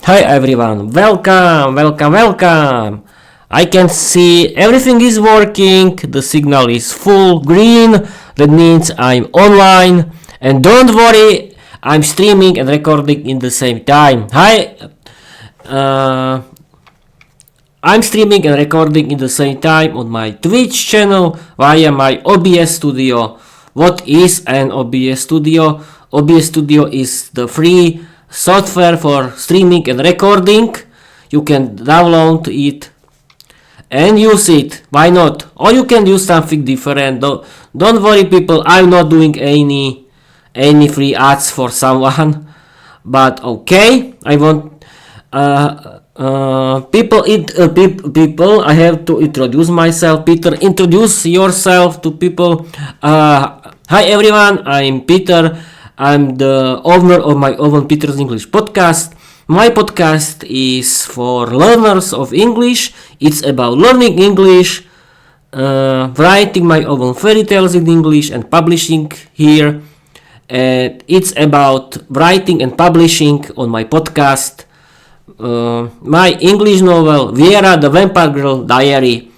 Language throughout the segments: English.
Hi everyone, welcome. I can see everything is working, the signal is full green, that means I'm online. And don't worry, I'm streaming and recording in the same time. Uh, I'm streaming and recording in the same time on my Twitch channel via my OBS Studio. What is an OBS Studio? OBS Studio is the free software for streaming and recording. You can download it and use it. Why not? Or you can use something different. Don't worry, people. I'm not doing any free ads for someone. But okay, I want people. I have to introduce myself. Peter, introduce yourself to people. Hi everyone. I'm Peter. I'm the owner of my own Peter's English podcast. My podcast is for learners of English. It's about learning English, writing my own fairy tales in English and publishing here. And it's about writing and publishing on my podcast. My English novel, Viera, the Vampire Girl Diary.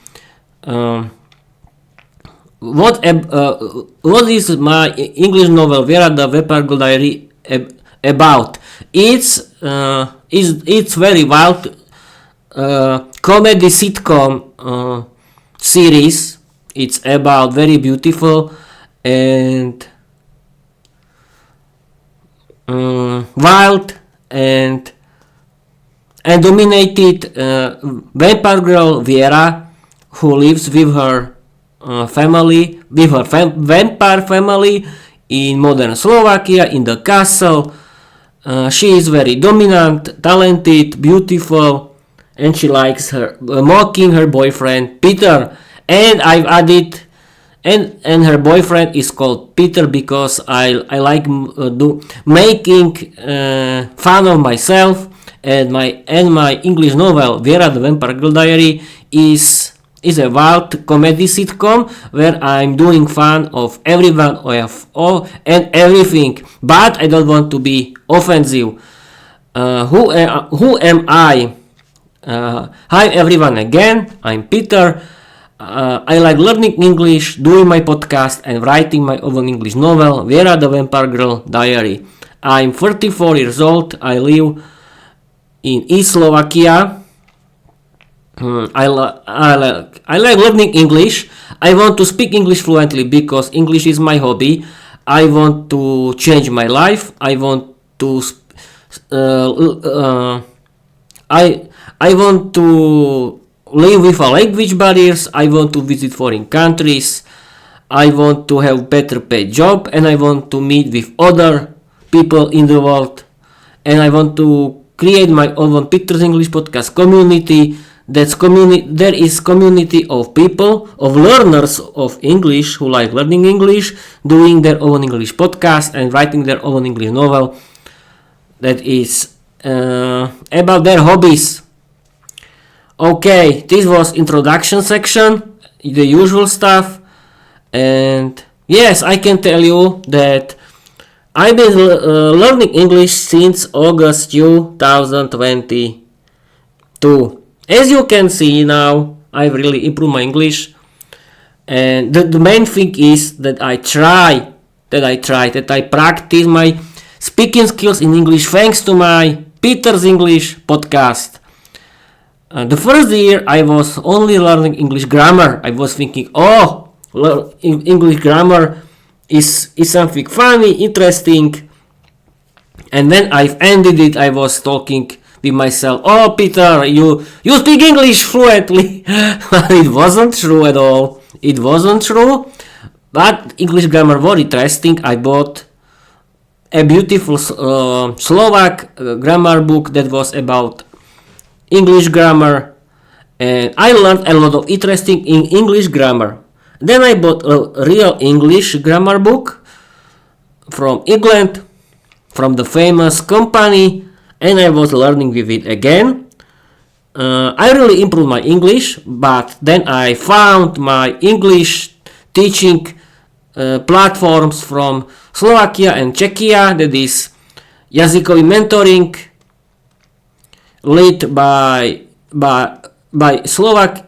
What is my English novel Viera the Vampire Girl Diary about? It's very wild comedy sitcom series. It's about very beautiful and wild and dominated vampire girl Viera, who lives with her family, with her vampire family in modern Slovakia in the castle. She is very dominant, talented, beautiful, and she likes her mocking her boyfriend Peter. And I've added, and her boyfriend is called Peter because I like making fun of myself. And my English novel Viera the Vampire Girl Diary is a wild comedy sitcom where I'm doing fun of everyone of all and everything, but I don't want to be offensive. Who am I? Hi everyone again, I'm Peter. I like learning English, doing my podcast and writing my own English novel Viera the Vampire Girl Diary. I'm 34 years old, I live in East Slovakia. I like learning English. I want to speak English fluently because English is my hobby. I want to change my life. I want to I want to live without language barriers. I want to visit foreign countries. I want to have better paid job, and I want to meet with other people in the world. And I want to create my own Peter's English podcast community. There is community of people, of learners of English who like learning English, doing their own English podcast and writing their own English novel that is about their hobbies. Okay, this was introduction section, the usual stuff, and yes, I can tell you that I've been learning English since August 2022. As you can see now, I've really improved my English, and the main thing is that I practice my speaking skills in English thanks to my Peter's English podcast. The first year I was only learning English grammar. I was thinking, English grammar is something funny, interesting, and then I've ended it. I was talking with myself, oh Peter, you speak English fluently. It wasn't true at all. It wasn't true, but English grammar was interesting. I bought a beautiful Slovak grammar book that was about English grammar, and I learned a lot of interesting English grammar. Then I bought a real English grammar book from England, from the famous company, and I was learning with it again. I really improved my English, but then I found my English teaching platforms from Slovakia and Czechia, that is jazykový mentoring, led by Slovak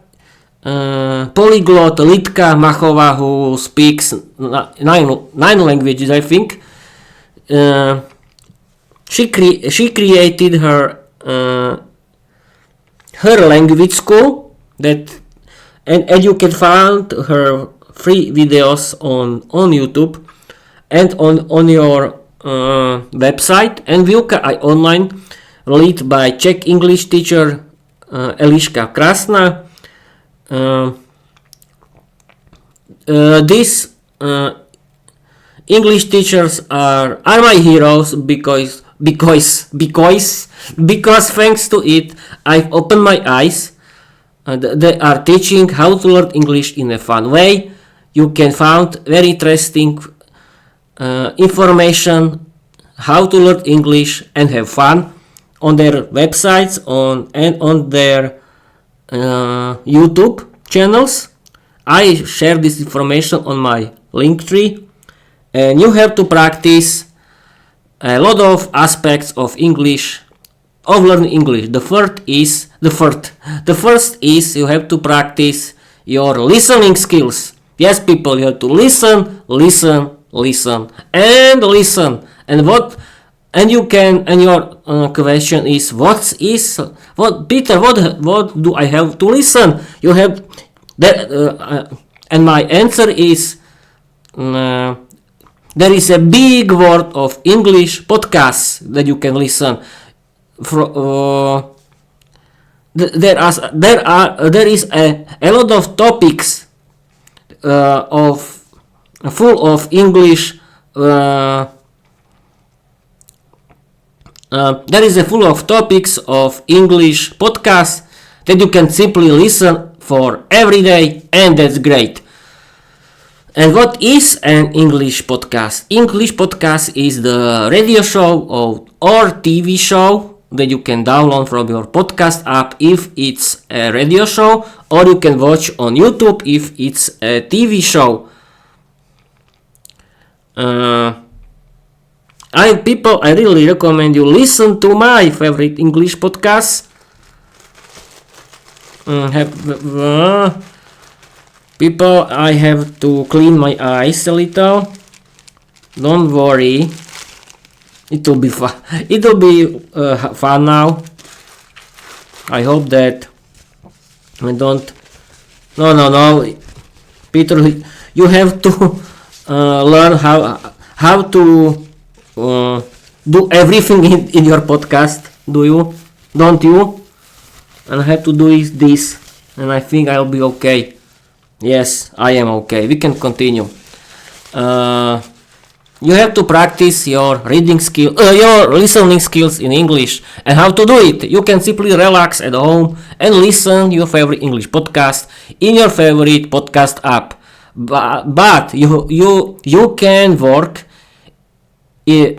polyglot Lidka Machová, who speaks nine languages, I think. She created her language school and you can find her free videos on YouTube and on your website, and Výuka aj online, led by Czech English teacher Eliška Krásna. These English teachers are my heroes because thanks to it I've opened my eyes. They are teaching how to learn English in a fun way. You can find very interesting information how to learn English and have fun on their websites and on their YouTube channels. I share this information on my Linktree, and you have to practice a lot of aspects of English, of learning English. The first is you have to practice your listening skills. Yes, people, you have to listen, and you can. And your question is, what do I have to listen? You have that, and my answer is, there is a big world of English podcasts that you can listen. There is a lot of topics full of English. There is a full of topics of English podcasts that you can simply listen for every day, and that's great. And what is an English podcast? English podcast is the radio show or TV show that you can download from your podcast app if it's a radio show, or you can watch on YouTube if it's a TV show. I really recommend you listen to my favorite English podcasts. People, I have to clean my eyes a little. Don't worry. It will be fun. It will be fun now. I hope that I don't. No. Peter, you have to learn how to do everything in your podcast. Do you? Don't you? And I have to do this, and I think I'll be okay. Yes, I am okay. We can continue. You have to practice your reading skill, your listening skills in English, and how to do it. You can simply relax at home and listen your favorite English podcast in your favorite podcast app. But you can work in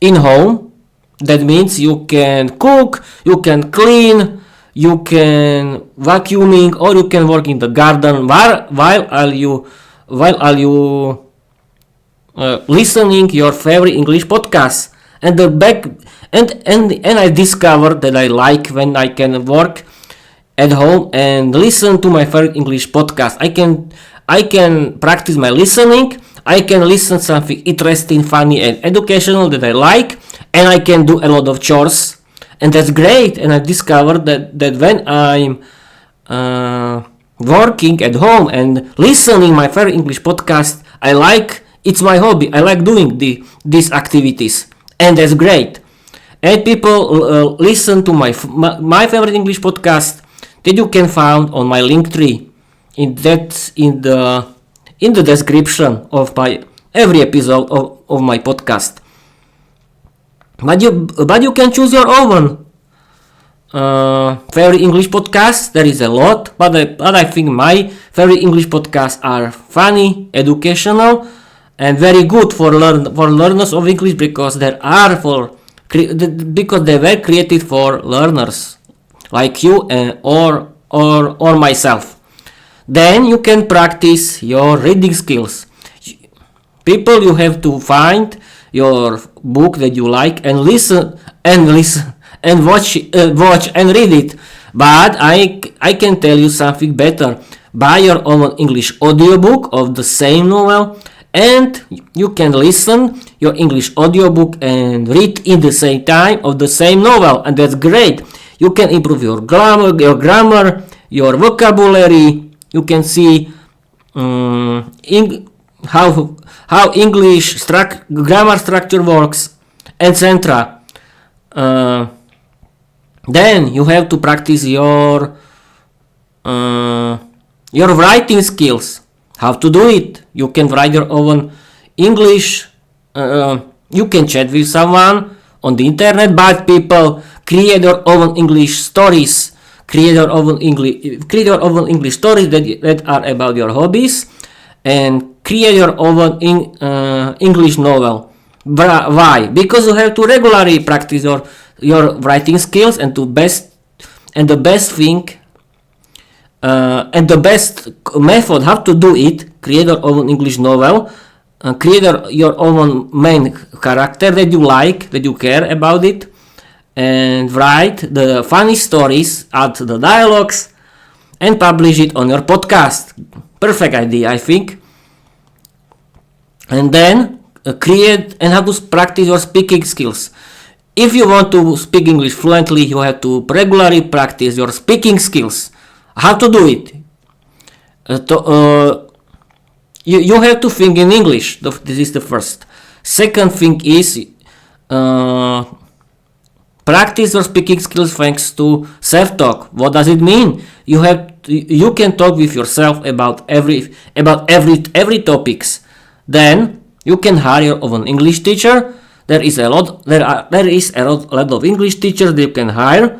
home. That means you can cook, you can clean, you can vacuuming, or you can work in the garden while are you listening your favorite English podcasts. And I discovered that I like when I can work at home and listen to my favorite English podcast. I can practice my listening. I can listen something interesting, funny, and educational that I like, and I can do a lot of chores, and that's great. And I discovered that when I'm working at home and listening my favorite English podcast, it's my hobby. I like doing these activities, and that's great. And people listen to my favorite English podcast that you can find on my Linktree. In the description of my every episode of my podcast. But you can choose your own favorite English podcasts. There is a lot, but I think my favorite English podcasts are funny, educational, and very good for learners of English because they were created for learners like you or myself. Then you can practice your reading skills. You have to find your book that you like and listen and watch and read it. But I can tell you something better. Buy your own English audiobook of the same novel, and you can listen your English audiobook and read in the same time of the same novel, and that's great. You can improve your grammar, your vocabulary. You can see how English grammar structure works, etc. Then you have to practice your writing skills. How to do it? You can write your own English. You can chat with someone on the internet, but people create your own English stories. Create your own English stories that are about your hobbies, and create your own English novel. Why? Because you have to regularly practice your writing skills, and the best thing and the best method how to do it, create your own English novel, create your own main character that you like, that you care about it, and write the funny stories, add the dialogues, and publish it on your podcast. Perfect idea, I think. And then create and how to practice your speaking skills. If you want to speak English fluently, you have to regularly practice your speaking skills. How to do it? You have to think in English. This is the first. Second thing is practice your speaking skills thanks to self-talk. What does it mean? You can talk with yourself about every topics. Then you can hire your own English teacher. There is a lot of English teachers that you can hire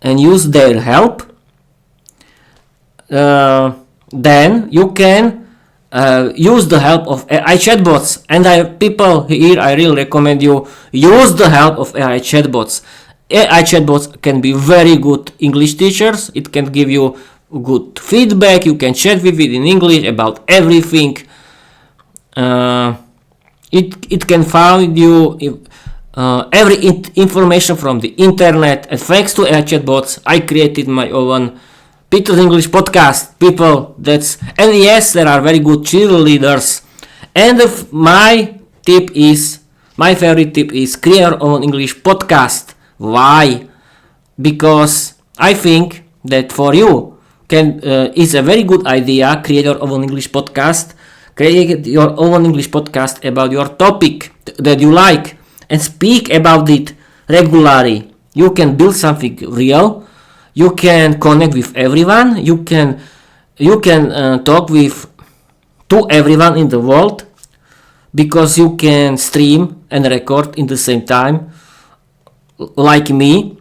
and use their help. Then you can use the help of AI chatbots, and I really recommend you use the help of AI chatbots. AI chatbots can be very good English teachers. It can give you good feedback. You can chat with it in English about everything. It can find you every information from the internet, and thanks to AI chatbots, I created my own Peter's English podcast. And yes, there are very good cheerleaders. And my favorite tip is create your own English podcast. Why? Because I think that for you is a very good idea. Create your own English podcast. Create your own English podcast about your topic that you like and speak about it regularly. You can build something real. You can connect with everyone. You can talk to everyone in the world, because you can stream and record in the same time, like me.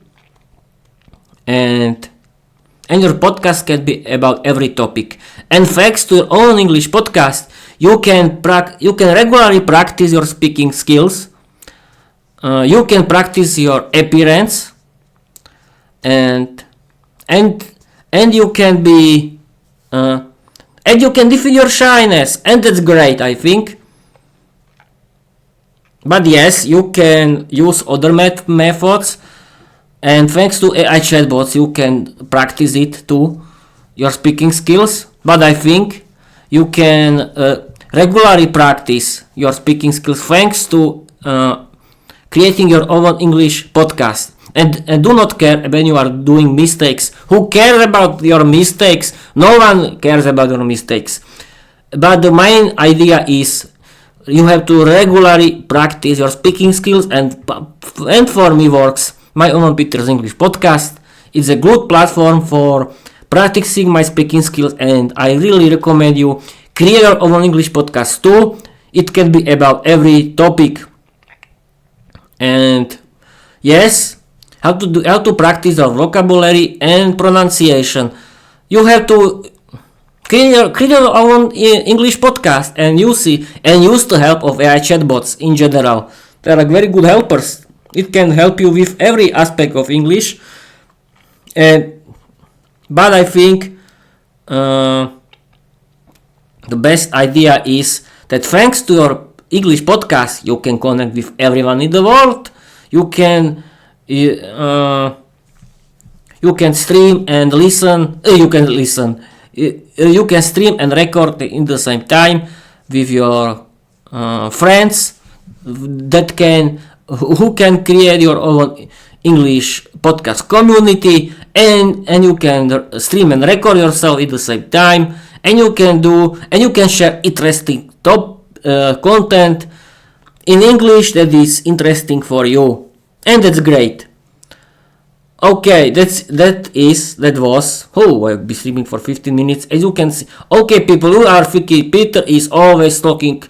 And your podcast can be about every topic. And thanks to your own English podcast, you can regularly practice your speaking skills. You can practice your appearance, and you can be and you can defeat your shyness, and that's great, I think. But yes, you can use other methods, and thanks to AI chatbots you can practice it too, your speaking skills. But I think you can regularly practice your speaking skills thanks to creating your own English podcast. And do not care when you are doing mistakes. Who cares about your mistakes? No one cares about your mistakes. But the main idea is you have to regularly practice your speaking skills, and for me works my own Peter's English podcast. It's a good platform for practicing my speaking skills, and I really recommend you create your own English podcast too. It can be about every topic. And yes, how to practice your vocabulary and pronunciation. You have to create your own English podcast and use the help of AI chatbots in general. They are very good helpers. It can help you with every aspect of English. But I think the best idea is that thanks to your English podcast, you can connect with everyone in the world. You can You can stream and listen. You can listen. You can stream and record in the same time with your friends that can who can create your own English podcast community, and you can stream and record yourself at the same time, and you can share interesting top content in English that is interesting for you, and that's great. Okay, that was. Oh, I'll be streaming for 15 minutes. As you can see, okay, people who are thinking Peter is always talks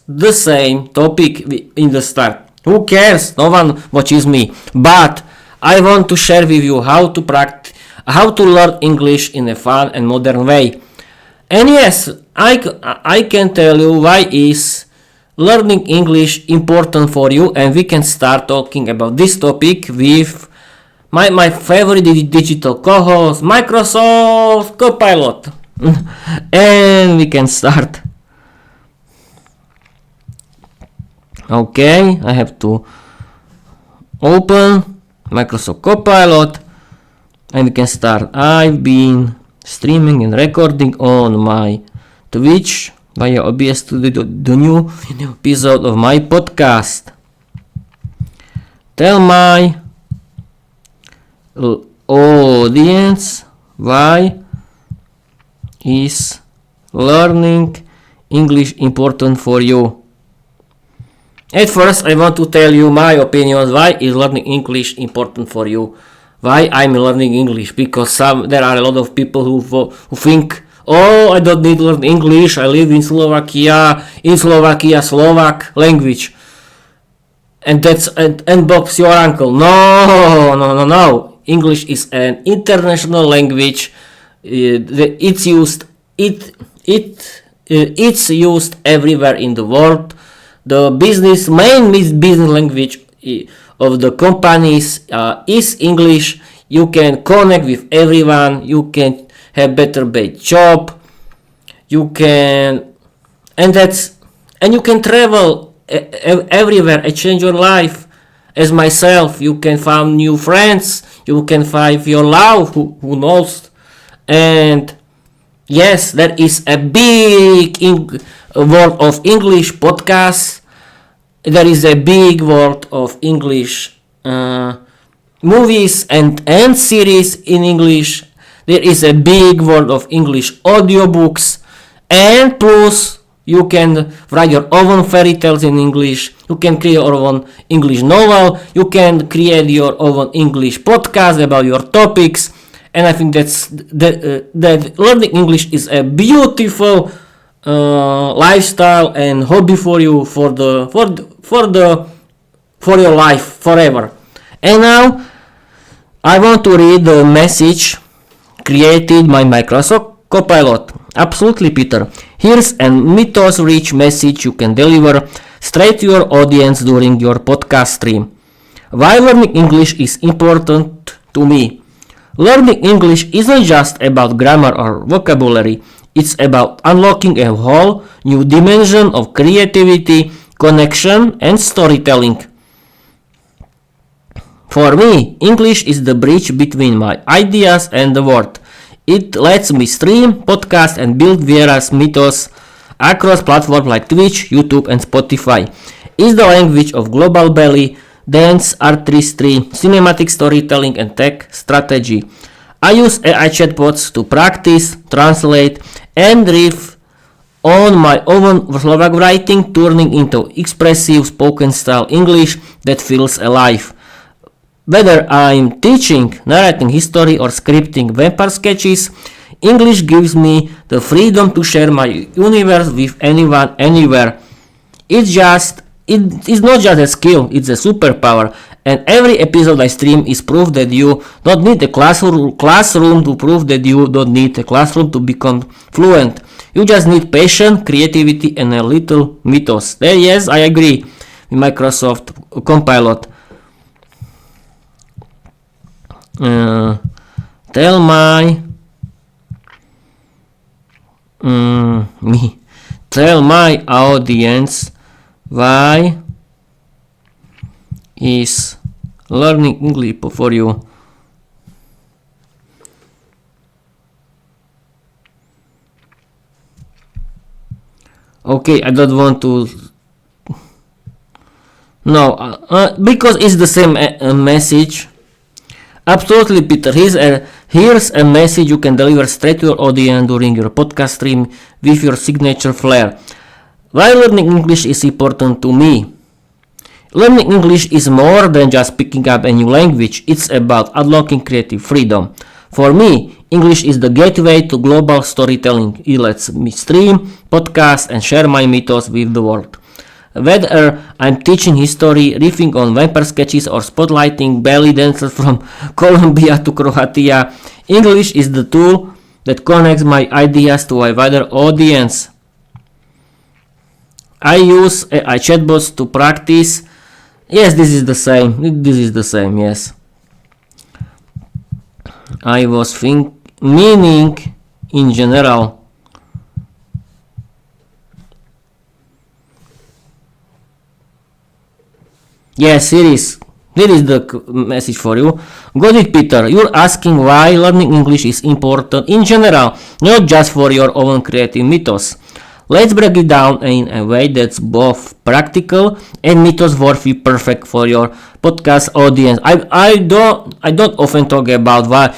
the same topic in the start. Who cares? No one watches me. But I want to share with you how to learn English in a fun and modern way. And yes, I can tell you why is learning English important for you, and we can start talking about this topic with my favorite digital co-host, Microsoft Copilot. And we can start. Okay, I have to open Microsoft Copilot and we can start. I've been streaming and recording on my Twitch via OBS to the new episode of my podcast. Tell my audience why is learning English important for you. At first, I want to tell you my opinions why is learning English important for you. Why I'm learning English, because there are a lot of people who think, oh, I don't need to learn English, I live in Slovakia, Slovak language. And that's and Bob's your uncle. No. English is an international language. It's used everywhere in the world. The main business language of the companies is English. You can connect with everyone. You can have better paid job. You can you can travel everywhere and change your life. As myself, you can find new friends. You can find your love. Who knows? And yes, there is a big world of English podcasts. There is a big world of English movies and series in English. There is a big world of English audiobooks, and plus you can write your own fairy tales in English. You can create your own English novel. You can create your own English podcast about your topics. And I think that learning English is a beautiful lifestyle and hobby for you for your life forever. And now I want to read the message created by Microsoft Copilot. Absolutely, Peter. Here's a mythos-rich message you can deliver straight to your audience during your podcast stream. Why learning English is important to me. Learning English isn't just about grammar or vocabulary. It's about unlocking a whole new dimension of creativity, connection, and storytelling. For me, English is the bridge between my ideas and the world. It lets me stream, podcast, and build Viera's mythos across platforms like Twitch, YouTube, and Spotify. It's the language of global belly, dance, artistry, cinematic storytelling, and tech strategy. I use AI chatbots to practice, translate, and riff on my own Slovak writing, turning into expressive spoken style English that feels alive. Whether I'm teaching, narrating history, or scripting vampire sketches, English gives me the freedom to share my universe with anyone, anywhere. It's not just a skill, it's a superpower. And every episode I stream is proof that you don't need a classroom to prove that you don't need a classroom to become fluent. You just need passion, creativity, and a little mythos. Yes, I agree with Microsoft Copilot. Tell my audience why is learning English for you? Okay, I don't want to. No, because it's the same message. Absolutely, Peter. Here's a message you can deliver straight to your audience during your podcast stream with your signature flair. Why learning English is important to me? Learning English is more than just picking up a new language. It's about unlocking creative freedom. For me, English is the gateway to global storytelling. It lets me stream, podcast, and share my mythos with the world. Whether I'm teaching history, riffing on vampire sketches, or spotlighting belly dancers from Colombia to Croatia, English is the tool that connects my ideas to a wider audience. I use AI chatbots to practice. Yes, this is the same, yes. I was meaning in general. Yes, here is the message for you. Gothic Peter, you're asking why learning English is important in general, not just for your own creative mythos. Let's break it down in a way that's both practical and mythos-worthy, perfect for your podcast audience. I don't often talk about why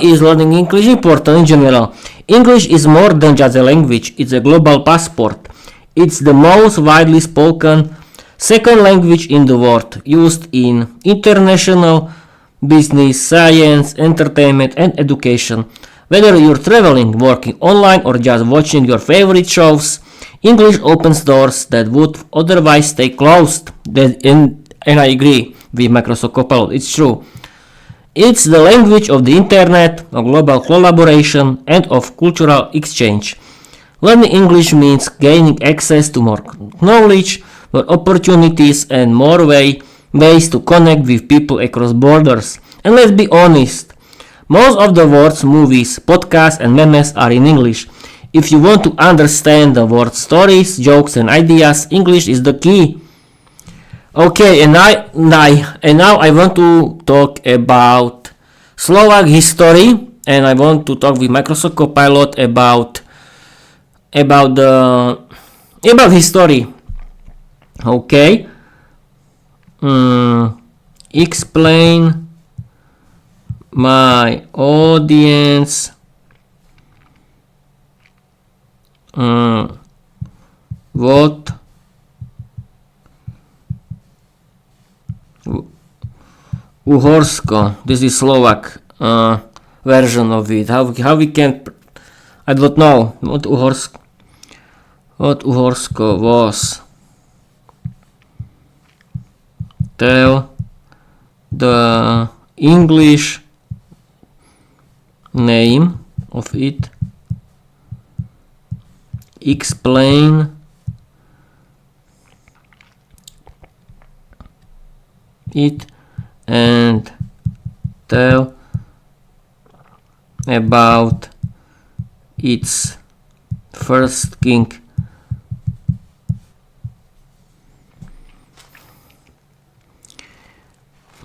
is learning English important in general. English is more than just a language. It's a global passport. It's the most widely spoken second language in the world, used in international business, science, entertainment, and education. Whether you're traveling, working online, or just watching your favorite shows, English opens doors that would otherwise stay closed. And I agree with Microsoft Copilot, it's true. It's the language of the internet, of global collaboration, and of cultural exchange. Learning English means gaining access to more knowledge, more opportunities, and more ways to connect with people across borders. And let's be honest, most of the world's movies, podcasts, and memes are in English. If you want to understand the world's stories, jokes, and ideas, English is the key. Okay, and now I want to talk about Slovak history, and I want to talk with Microsoft Copilot about history. Okay. Explain my audience what Uhorsko, this is Slovak version of it. How we can, I don't know what Uhorsko was. Tell the English name of it. Explain it and tell about its first king.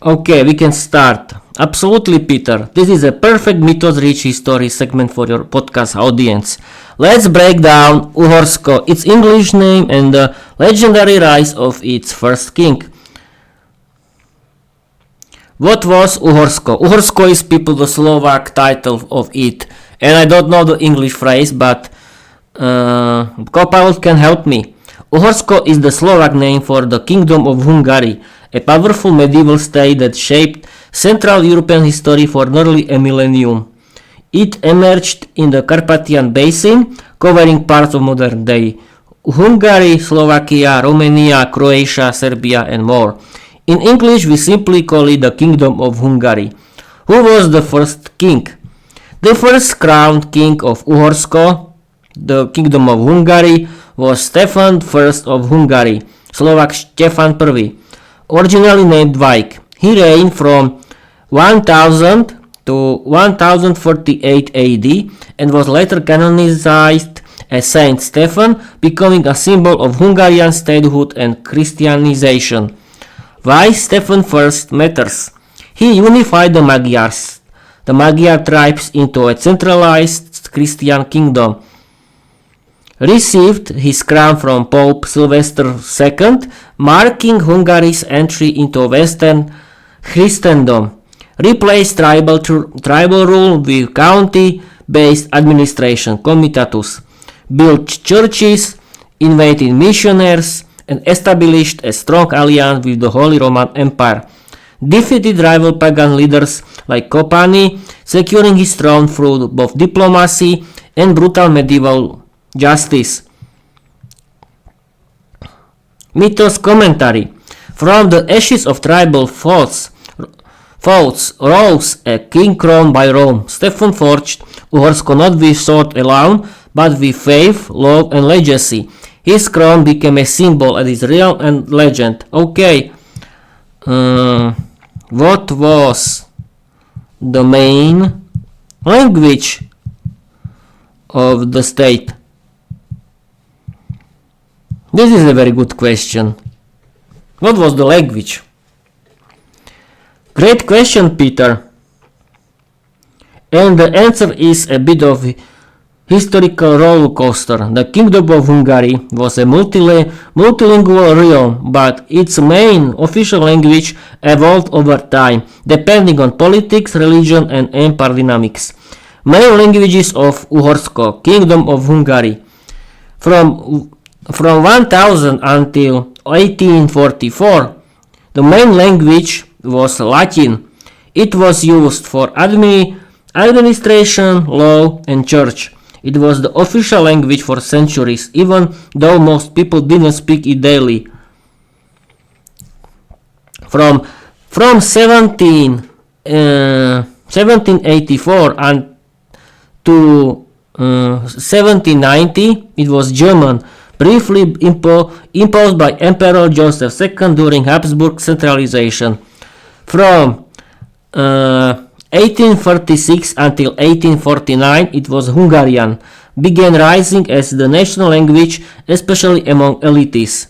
Okay, we can start. Absolutely, Peter. This is a perfect mythos-rich history segment for your podcast audience. Let's break down Uhorsko, its English name, and the legendary rise of its first king. What was Uhorsko? Uhorsko is the Slovak title of it, and I don't know the English phrase, but Copilot can help me. Uhorsko is the Slovak name for the Kingdom of Hungary, a powerful medieval state that shaped Central European history for nearly a millennium. It emerged in the Carpathian Basin, covering parts of modern-day Hungary, Slovakia, Romania, Croatia, Serbia, and more. In English, we simply call it the Kingdom of Hungary. Who was the first king? The first crowned king of Uhorsko, the Kingdom of Hungary, was Stefan I of Hungary, Slovak Stefan I, originally named Vajk. He reigned from 1000 to 1048 AD and was later canonized as Saint Stephen, becoming a symbol of Hungarian statehood and Christianization. Why Stephen I matters? He unified the Magyar tribes into a centralized Christian kingdom. Received his crown from Pope Sylvester II, marking Hungary's entry into Western Christendom. Replaced tribal rule with county-based administration, comitatus. Built churches, invited missionaries, and established a strong alliance with the Holy Roman Empire. Defeated rival pagan leaders like Kopani, securing his throne through both diplomacy and brutal medieval justice. Mythos commentary. From the ashes of tribal feuds rose a king crowned by Rome. Stephen forged Uhorsko not with sword alone, but with faith, love, and legacy. His crown became a symbol of his realm and legend. Okay. What was the main language of the state? This is a very good question. What was the language? Great question, Peter. And the answer is a bit of historical roller coaster. The Kingdom of Hungary was a multilingual realm, but its main official language evolved over time, depending on politics, religion, and empire dynamics. Main languages of Uhorsko, Kingdom of Hungary. From 1000 until 1844, the main language was Latin. It was used for administration, law, and church. It was the official language for centuries, even though most people didn't speak it daily. From 1784 to 1790, it was German, briefly imposed by Emperor Joseph II during Habsburg centralization. From 1836 until 1849, it was Hungarian, began rising as the national language, especially among elites.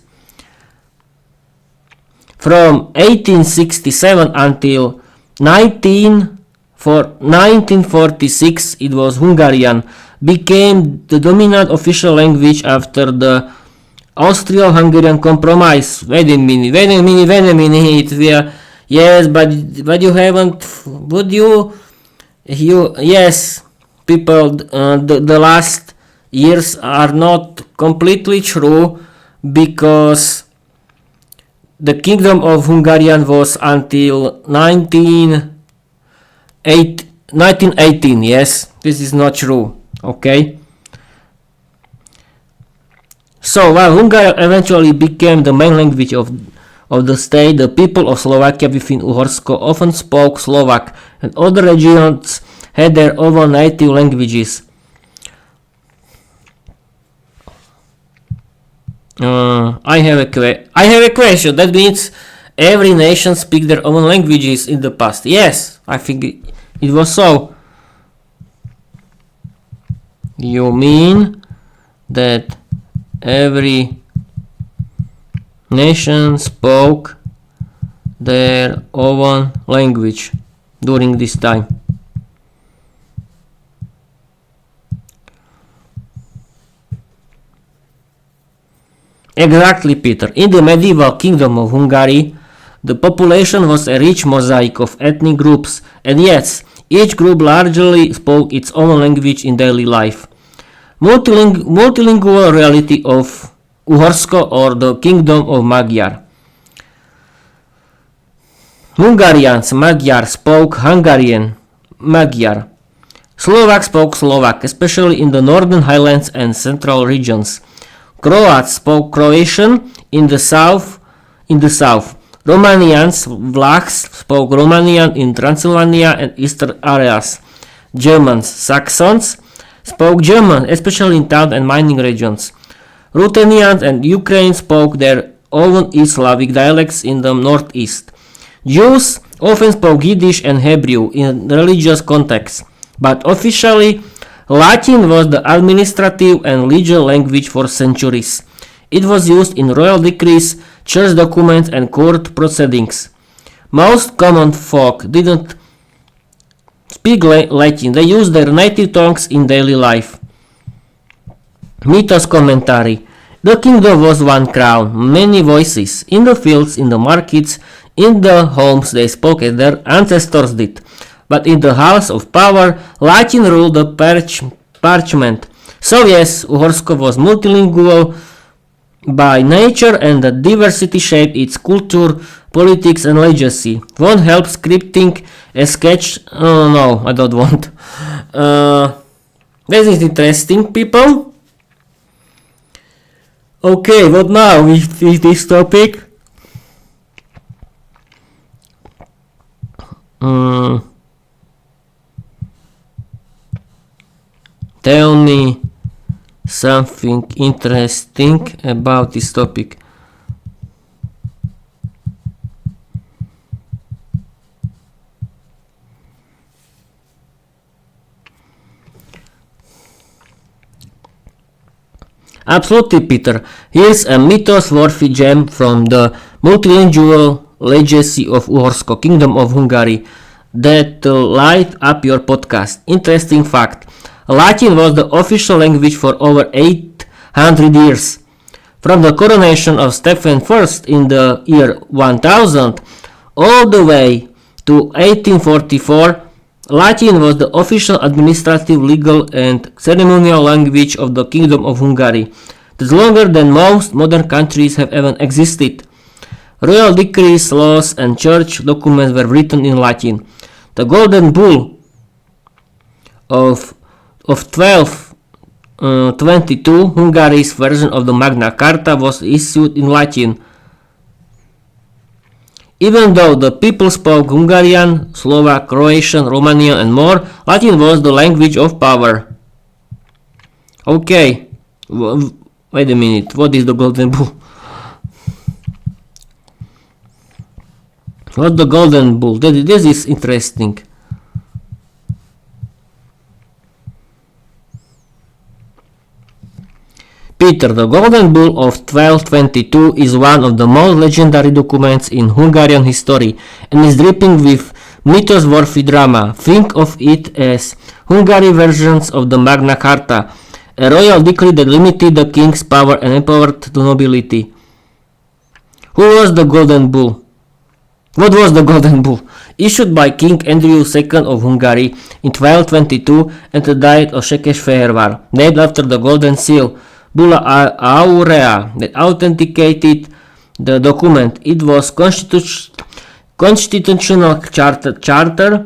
From 1867 until 1946, it was Hungarian, became the dominant official language after the Austro-Hungarian Compromise. Wait a minute. Yes, but you haven't. Would you? Yes, people. The last years are not completely true, because the Kingdom of Hungarian was until 1918. Yes, this is not true. Okay. So while Hungarian eventually became the main language of the state, the people of Slovakia within Uhorsko often spoke Slovak, and other regions had their own native languages. I have a question. That means every nation speak their own languages in the past. Yes, I think it was so. You mean that every nation spoke their own language during this time? Exactly, Peter. In the medieval Kingdom of Hungary, the population was a rich mosaic of ethnic groups, and yes, each group largely spoke its own language in daily life. Multilingual reality of Uhorsko, or the Kingdom of Magyar. Hungarians, Magyar, spoke Hungarian, Magyar. Slovak spoke Slovak, especially in the northern highlands and central regions. Croats spoke Croatian in the south. Romanians, Vlachs, spoke Romanian in Transylvania and eastern areas. Germans, Saxons, spoke German, especially in town and mining regions. Ruthenians and Ukrainians spoke their own East Slavic dialects in the northeast. Jews often spoke Yiddish and Hebrew in religious contexts, but officially Latin was the administrative and legal language for centuries. It was used in royal decrees, church documents and court proceedings. Most common folk didn't speak Latin, they used their native tongues in daily life. Mythos commentary. The kingdom was one crown, many voices. In the fields, in the markets, in the homes they spoke as their ancestors did. But in the house of power, Latin ruled the parchment. So yes, Uhorsko was multilingual by nature, and the diversity shaped its culture, politics and legacy. Won't help scripting a sketch. No, I don't want. This is interesting, people. Okay, what now with this topic? Tell me something interesting about this topic. Absolutely, Peter. Here's a mythos-worthy gem from the multilingual legacy of Uhorsko, Kingdom of Hungary, that light up your podcast. Interesting fact. Latin was the official language for over 800 years. From the coronation of Stephen I in the year 1000 all the way to 1844, Latin was the official administrative, legal and ceremonial language of the Kingdom of Hungary. It is longer than most modern countries have ever existed. Royal decrees, laws and church documents were written in Latin. The Golden Bull of 1222, Hungary's version of the Magna Carta, was issued in Latin. Even though the people spoke Hungarian, Slovak, Croatian, Romanian and more, Latin was the language of power. Okay, wait a minute, what is the Golden Bull? What's the Golden Bull? This is interesting. Peter, the Golden Bull of 1222 is one of the most legendary documents in Hungarian history and is dripping with mythos-worthy drama. Think of it as Hungary versions of the Magna Carta, a royal decree that limited the king's power and empowered the nobility. Who was the Golden Bull? What was the Golden Bull? Issued by King Andrew II of Hungary in 1222 and the Diet of Székesfehérvár, named after the Golden Seal, Bulla Aurea, that authenticated the document. It was constitutional charter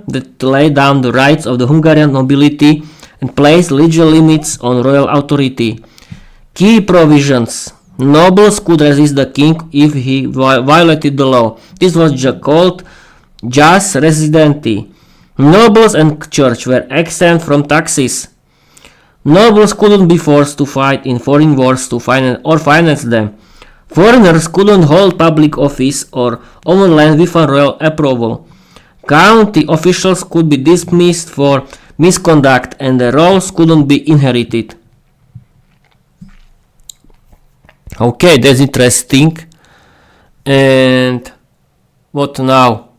that laid down the rights of the Hungarian nobility and placed legal limits on royal authority. Key provisions. Nobles could resist the king if he violated the law. This was called jus residendi. Nobles and church were exempt from taxes. Nobles couldn't be forced to fight in foreign wars to finance them. Foreigners couldn't hold public office or own land without royal approval. County officials could be dismissed for misconduct and the roles couldn't be inherited. Okay, that's interesting. And what now?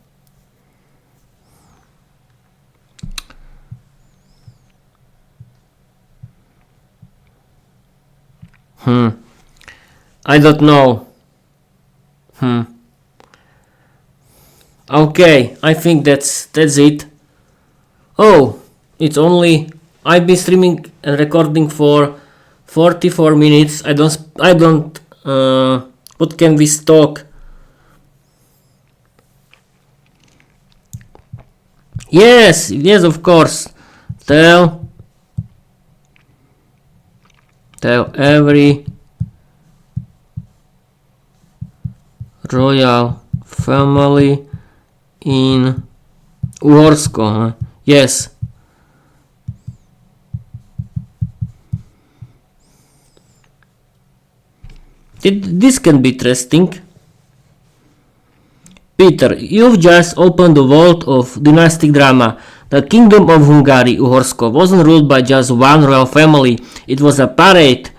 I don't know. Okay, I think that's it. Oh, it's only I've been streaming and recording for 44 minutes. I don't what can we talk? Yes, of course. Tell every royal family in Uhorsko. Yes. This can be interesting. Peter, you've just opened the vault of dynastic drama. The Kingdom of Hungary, Uhorsko, wasn't ruled by just one royal family. It was a parade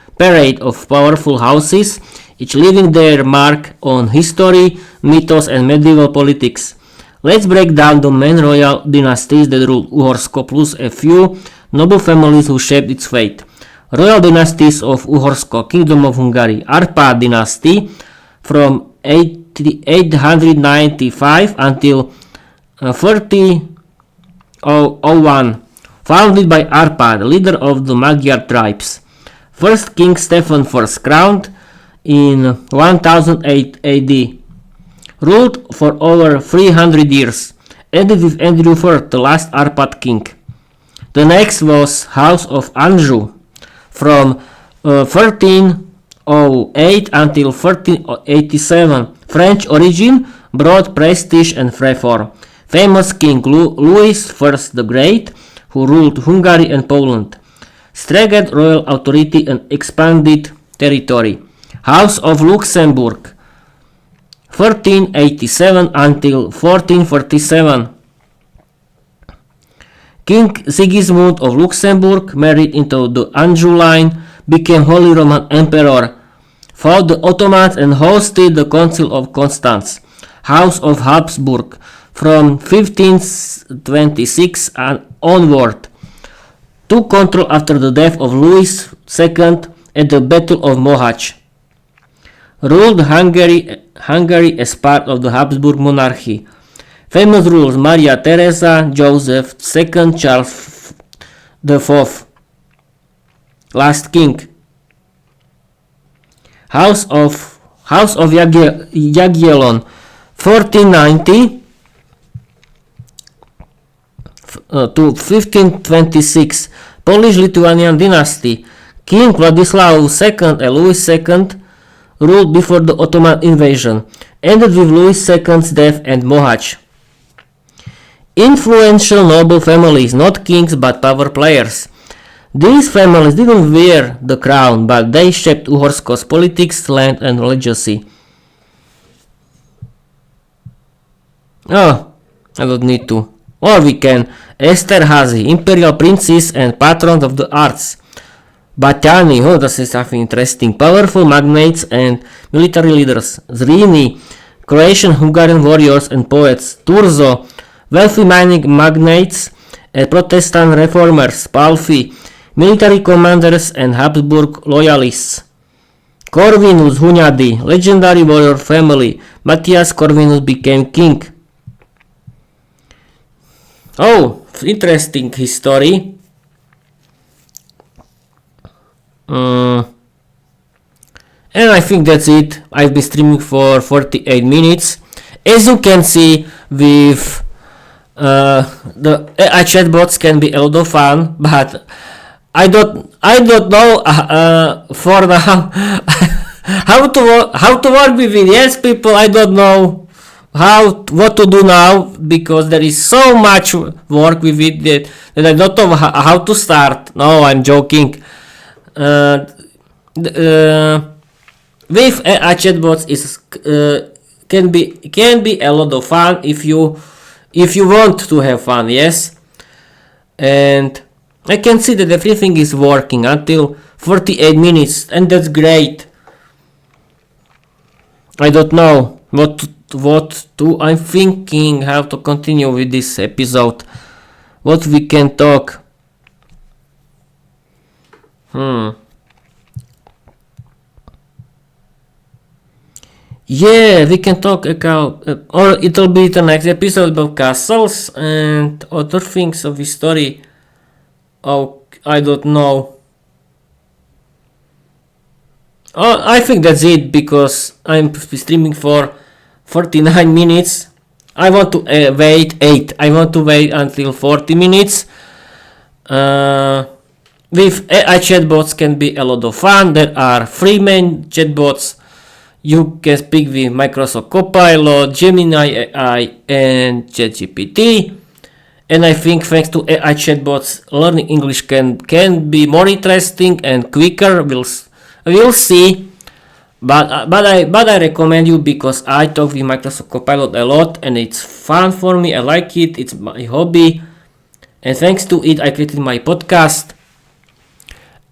of powerful houses, each leaving their mark on history, mythos and medieval politics. Let's break down the main royal dynasties that ruled Uhorsko plus a few noble families who shaped its fate. Royal dynasties of Uhorsko, Kingdom of Hungary, Arpad dynasty from 895 until 3001, founded by Arpad, leader of the Magyar tribes. First King Stephen I crowned in 1008 AD. Ruled for over 300 years, ended with Andrew IV, the last Arpad king. The next was House of Anjou from 1308 until 1387. French origin, brought prestige and fervor. Famous King Louis I the Great, who ruled Hungary and Poland. Strengthened royal authority and expanded territory. House of Luxembourg 1387 until 1447. King Sigismund of Luxembourg married into the Anjou line, became Holy Roman Emperor, fought the Ottomans and hosted the Council of Constance. House of Habsburg from 1526 and onward. Took control after the death of Louis II at the Battle of Mohacs. Ruled Hungary as part of the Habsburg monarchy. Famous rulers Maria Theresa, Joseph II, Charles IV. Last king. House of Jagiellon 1490 to 1526. Polish-Lithuanian dynasty. King Vladislav II and Louis II ruled before the Ottoman invasion, ended with Louis II's death and Mohacs. Influential noble families, not kings but power players. These families didn't wear the crown, but they shaped Uhorsko's politics, land and legacy. Oh, I don't need to. Or we can. Esterhazy, imperial princess and patron of the arts. Baťani, oh, this is something interesting. Powerful magnates and military leaders. Zrini, Croatian Hungarian warriors and poets. Turzo, wealthy mining magnates and Protestant reformers. Palfi, military commanders and Habsburg loyalists. Corvinus Hunyadi, legendary warrior family. Matthias Corvinus became king. Oh, interesting history. And I think that's it. I've been streaming for 48 minutes. As you can see, with the AI chatbots can be a lot of fun, but I don't know for now how to work with it. Yes, people, I don't know what to do now, because there is so much work with it that I don't know how to start. No, I'm joking. With AI chatbots is can be a lot of fun if you want to have fun. Yes, and I can see that everything is working until 48 minutes, and that's great. I don't know what I'm thinking how to continue with this episode. What we can talk. Yeah, we can talk about, or it'll be the next episode about castles and other things of history. Oh, I don't know. Oh, I think that's it, because I'm streaming for 49 minutes. I want to wait until 40 minutes. With AI chatbots can be a lot of fun. There are three main chatbots. You can speak with Microsoft Copilot, Gemini AI, and ChatGPT. And I think thanks to AI chatbots, learning English can be more interesting and quicker. We'll see. But I recommend you, because I talk with Microsoft Copilot a lot and it's fun for me. I like it. It's my hobby. And thanks to it, I created my podcast.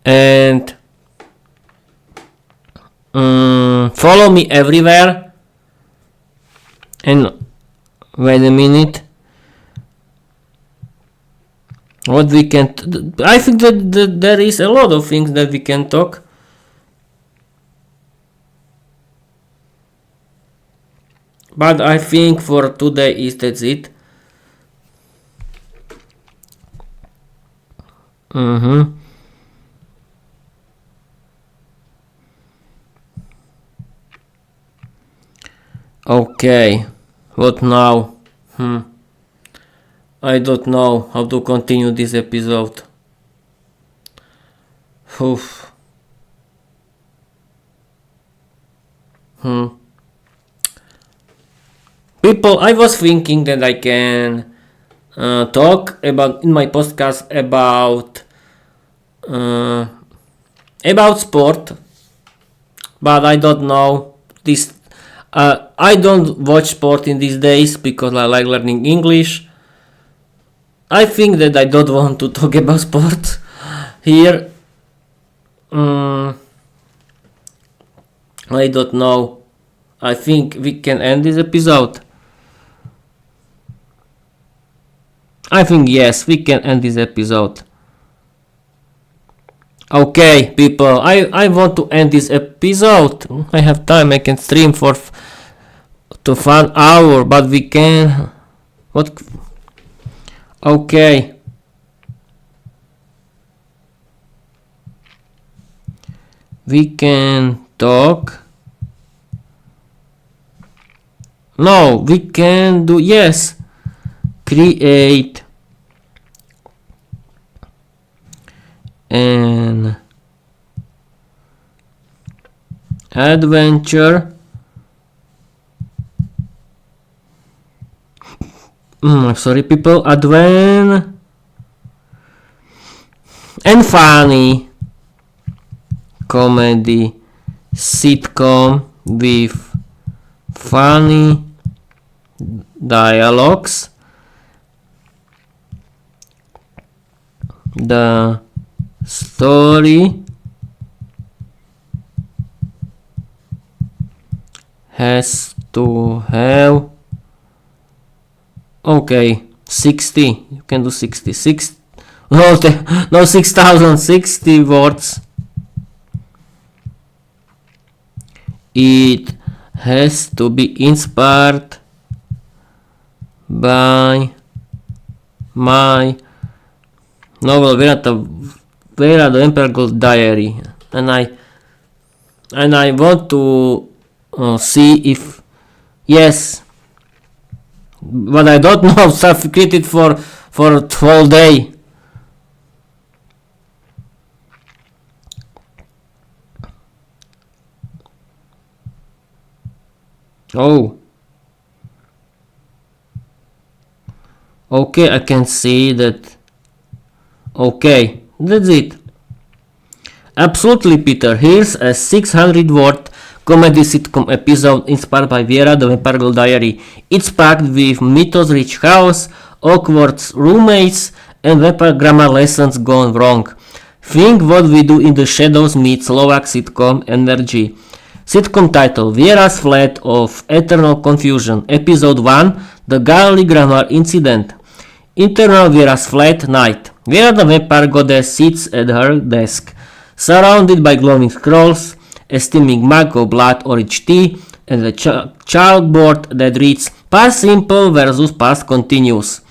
And Follow me everywhere. And wait a minute. What we can... I think that there is a lot of things that we can talk. But I think for today that's it. Okay, what now? I don't know how to continue this episode. Oof. People, I was thinking that I can talk about in my podcast about sport, but I don't know this. I don't watch sport in these days because I like learning English. I think that I don't want to talk about sport here. I don't know. I think we can end this episode. I think yes, we can end this episode. Okay, people, I want to end this episode. I have time, I can stream for to 1 hour, but we can... What? Okay. We can talk. No, we can do... Yes. Create an adventure sorry people, and funny comedy sitcom with funny dialogues. The story has to have 60. You can do 66. No, 6060 words. It has to be inspired by my novel Viera, the Emperor Girl's Diary, and I want to see if yes, but I don't know. Stuff created for whole day. Oh, okay, I can see that. Okay, that's it. Absolutely, Peter. Here's a 600-word comedy sitcom episode inspired by Viera, the Vampire Girl Diary. It's packed with mythos-rich chaos, awkward roommates, and vampire grammar lessons gone wrong. Think what we do in the shadows meets Slovak sitcom energy. Sitcom title: Viera's Flat of Eternal Confusion. Episode 1: The Garlic Grammar Incident. Internal Viera's flat night. Viera the vampire goddess sits at her desk, surrounded by glowing scrolls, a steaming mug of blood orange tea, and a chalkboard that reads Past Simple versus Past Continuous.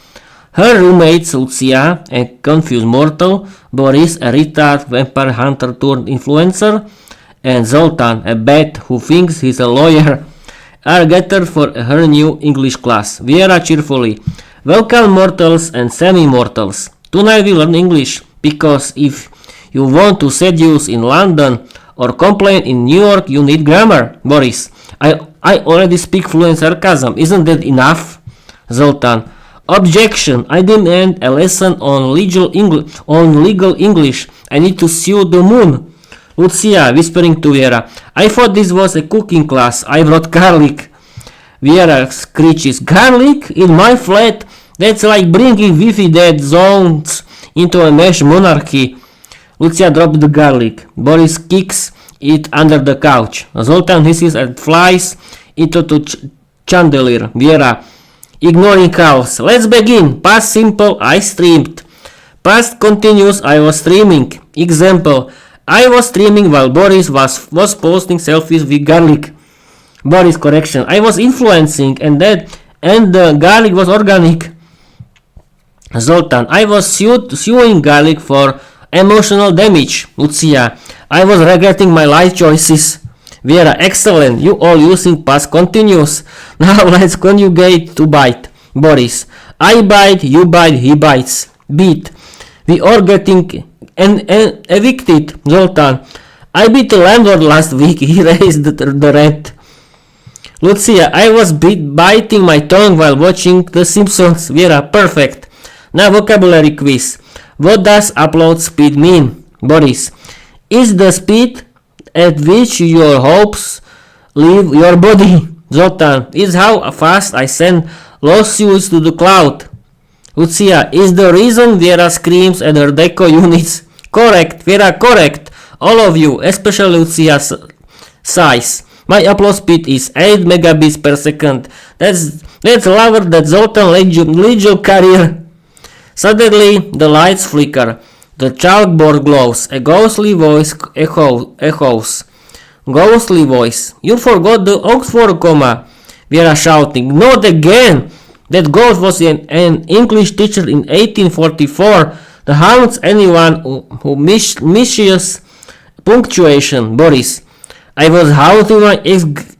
Her roommates Lucia, a confused mortal, Boris, a retired vampire hunter turned influencer, and Zoltan, a bat who thinks he's a lawyer, are gathered for her new English class. Viera cheerfully: Welcome mortals and semi-mortals. Tonight we learn English, because if you want to seduce in London or complain in New York, you need grammar. Boris: I already speak fluent sarcasm. Isn't that enough? Zoltan: Objection. I demand a lesson on legal English. I need to sue the moon. Lucia, whispering to Viera: I thought this was a cooking class. I brought garlic. Viera screeches: Garlic? In my flat? That's like bringing Wi-Fi dead zones into a mesh monarchy. Lucia dropped the garlic. Boris kicks it under the couch. Zoltan hisses and flies into the chandelier. Viera, ignoring chaos. Let's begin. Past simple, I streamed. Past continuous, I was streaming. Example, I was streaming while Boris was posting selfies with garlic. Boris, correction. I was influencing and the garlic was organic. Zoltan, I was suing garlic for emotional damage. Lucia, I was regretting my life choices. Viera, excellent. You all using past continuous. Now let's conjugate to bite. Boris, I bite, you bite, he bites. Beat. We are getting evicted. Zoltan, I beat the landlord last week. He raised the rent. Lucia, I was biting my tongue while watching The Simpsons. Viera, perfect. Now vocabulary quiz. What does upload speed mean? Boris, is the speed at which your hopes leave your body. Zoltan, is how fast I send lawsuits to the cloud. Lucia, is the reason Viera screams at her deco units. Correct, Viera, correct. All of you, especially Lucia's size. My upload speed is 8 megabits per second. That's lower than Zoltan legal career. Suddenly, the lights flicker. The chalkboard glows. A ghostly voice echoes. Ghostly voice. You forgot the Oxford comma. Viera shouting. Not again! That ghost was an English teacher in 1844. The haunts anyone who misses punctuation. Boris. I was haunting my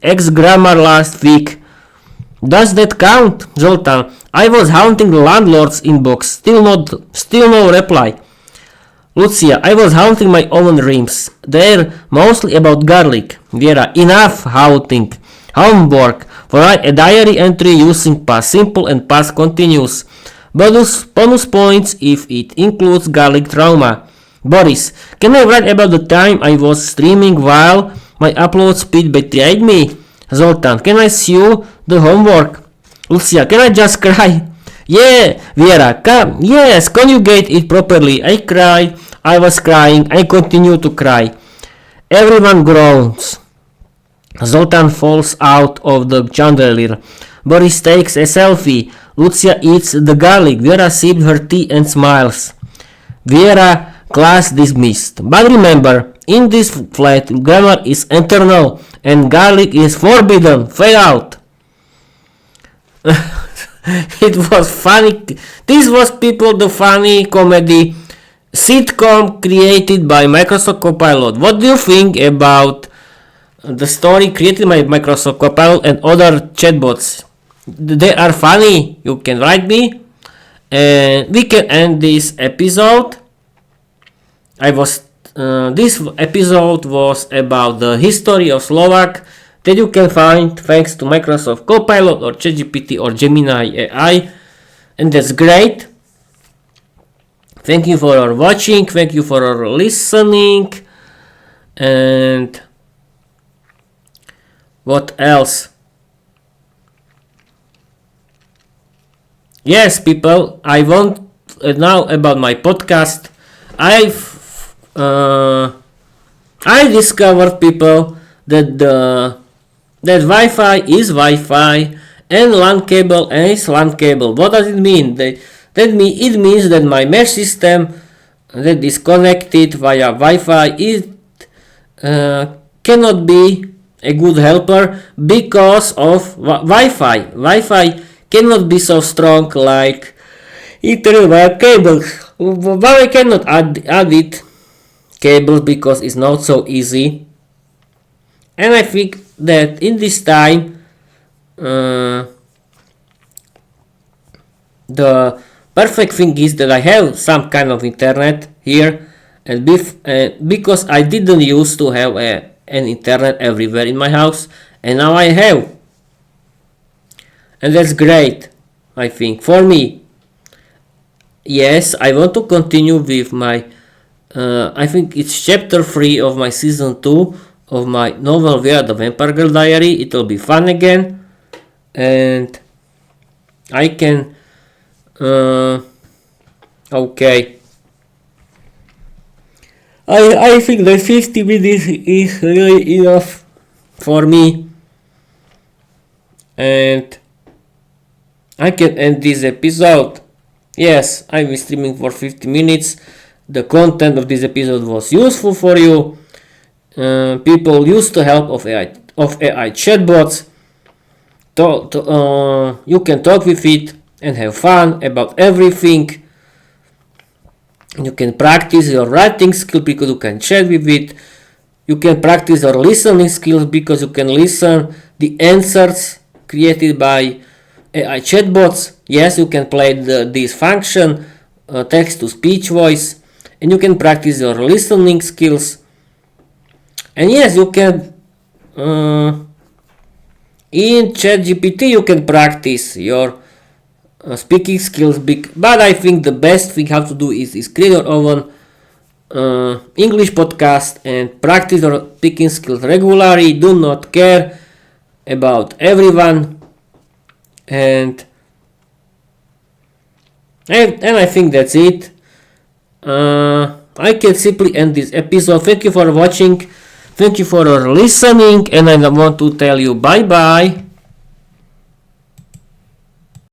ex-grammar last week. Does that count? Zoltan. I was haunting the landlord's inbox. Still no reply. Lucia. I was haunting my own dreams. They're mostly about garlic. Viera. Enough haunting. Homework. Write a diary entry using past simple and past continuous. Bonus points if it includes garlic trauma. Boris. Can I write about the time I was streaming while my upload speed betrayed me? Zoltan. Can I sue the homework? Lucia. Can I just cry? Yeah. Viera. Yes. Conjugate it properly. I cried. I was crying. I continue to cry. Everyone groans. Zoltan falls out of the chandelier. Boris takes a selfie. Lucia eats the garlic. Viera sips her tea and smiles. Viera, class dismissed. But remember, in this flat, grammar is eternal and garlic is forbidden. Fade out. It was funny. This was, people, the funny comedy sitcom created by Microsoft Copilot. What do you think about the story created by Microsoft Copilot and other chatbots? They are funny. You can write me. And we can end this episode. This episode was about the history of Slovak that you can find thanks to Microsoft Copilot or ChatGPT or Gemini AI, and that's great. Thank you for watching, thank you for listening, and what else? Yes, people, I want now about my podcast. I discovered, people, that that Wi-Fi is Wi-Fi and LAN cable is LAN cable. What does it mean? It means that my mesh system that is connected via Wi-Fi cannot be a good helper because of Wi-Fi. Wi-Fi cannot be so strong like Ethernet via cables. Why I cannot add it cables because it's not so easy. And I think that in this time the perfect thing is that I have some kind of internet here, and because I didn't used to have an internet everywhere in my house, and now I have, and that's great, I think, for me. Yes, I want to continue with my I think it's chapter 3 of my season 2 of my novel Viera the Vampire Girl Diary. It will be fun again, and I can okay. I think that 50 minutes is really enough for me, and I can end this episode. Yes, I've been streaming for 50 minutes. The content of this episode was useful for you. People use the help of AI chatbots. You can talk with it and have fun about everything. You can practice your writing skill because you can chat with it. You can practice your listening skills because you can listen the answers created by AI chatbots. Yes, you can play this function, text to speech voice, and you can practice your listening skills. And yes, you can in ChatGPT you can practice your speaking skills, but I think the best thing how to do is create your own English podcast and practice your speaking skills regularly. Do not care about everyone, and I think that's it. I can simply end this episode. Thank you for watching. Thank you for listening, and I want to tell you bye bye.